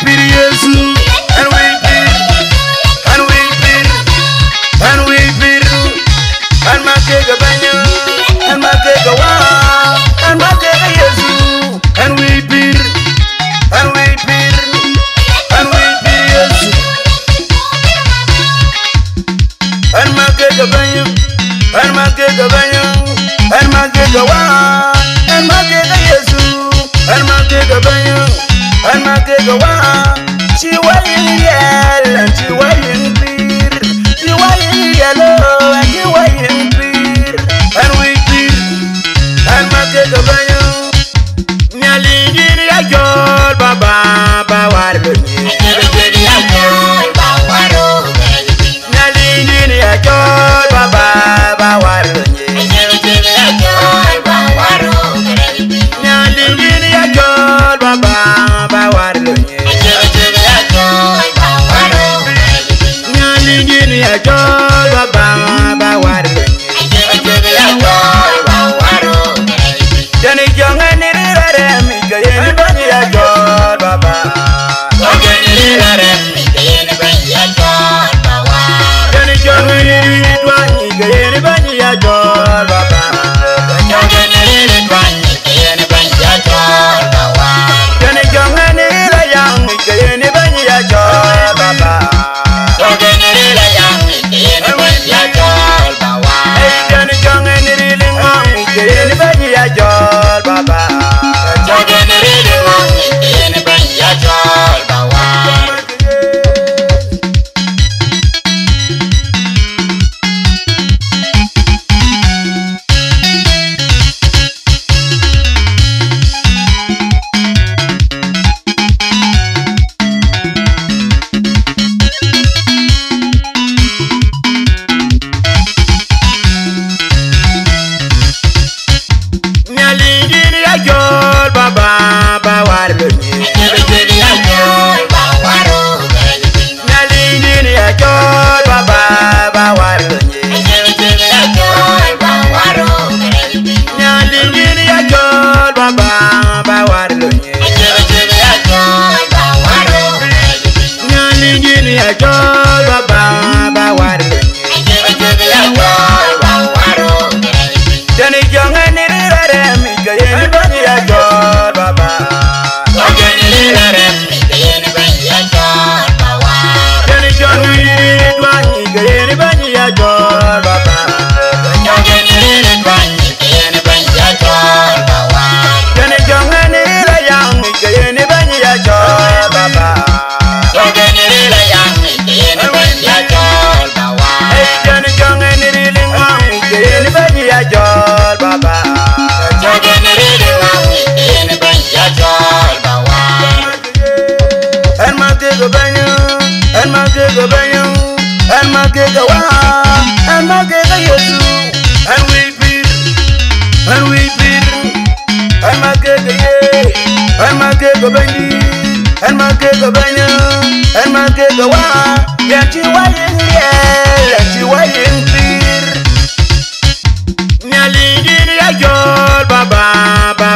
pir Yesu, and we pir, and we pir, and we pir, and my kega banyo, and my kega wa, and my kega Yesu, and we pir, and we pir, and we pir Yesu, and my kega banyo, and my kega banyo, and my kega wa, and my kega Yesu, and my kega banyo. And my girl, she wearing yellow and she wearing clear. She wearing yellow and she wearing clear. And we clear. And my girl, Nyali giri ya jol baba bawaro. Nyali giri ya jol bawaro. Nyali giri ya jol baba bawaro. Nyali giri ya jol bawaro. Nyali giri ya jol baba. Nyalingini ya jol baba warlo Jani jonga nirare mika yeni banyi ya jol baba Jani jonga nirare mika yeni banyi ya jol baba Yeni banyi ya jol baba Ogenere yang yeni banyi ya jol baba Jani jonge nirili ngong yeni banyi ya jol baba Ogenere ngong yeni banyi ya jol baba Baba warlo Nyalingini ya jol bawaro Nyalingini ya jol baba warlo Nyalingini ya jol bawaro Nyalingini ya jol baba warlo Nyalingini ya jol bawaro Nyalingini ya jol baba warlo Nyalingini ya jol bawaro Jani jonga nirare mika yeni banyi ya jol baba Ogenere mika yeni banyi ya jol baba Jani jonga nirare mika yeni banyi ya jol baba Ogenere mika yeni banyi ya jol baba Jani jonga nirare mika yeni banyi ya jol baba Ogenere mika yeni banyi ya jol baba Jani jonga nirare mika yeni banyi ya jol baba And my girl banyo, and my girl banyo, and my girl wa, and my girl Yesu, and we beat, and we beat, and my girl ye, and my girl banyi, and my girl banyo, and my girl wa, yeah she wayin yeah, she wayin beat. Nyalingini ya jol baba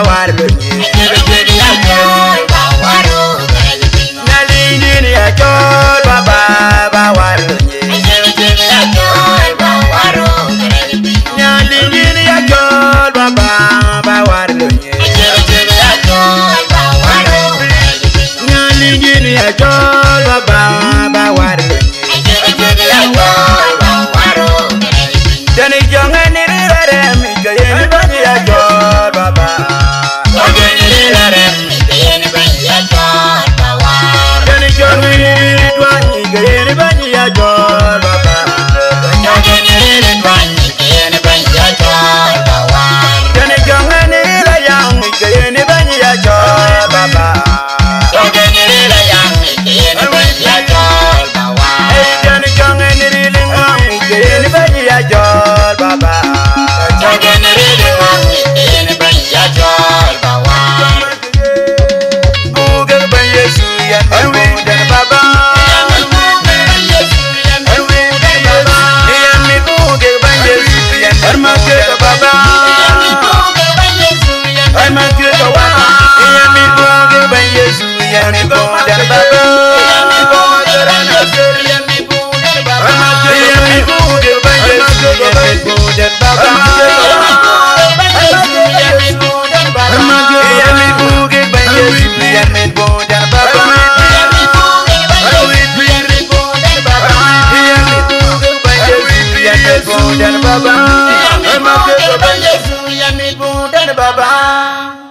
warlo Nyalingini ya jol bawaro Nyalingini ya jol baba warlo Nyalingini ya jol bawaro Nyalingini ya jol baba warlo Nyalingini ya jol bawaro Nyalingini ya jol baba warlo Nyalingini ya jol bawaro dan baba. Ema ke baba Yesu ya mi bu dan baba.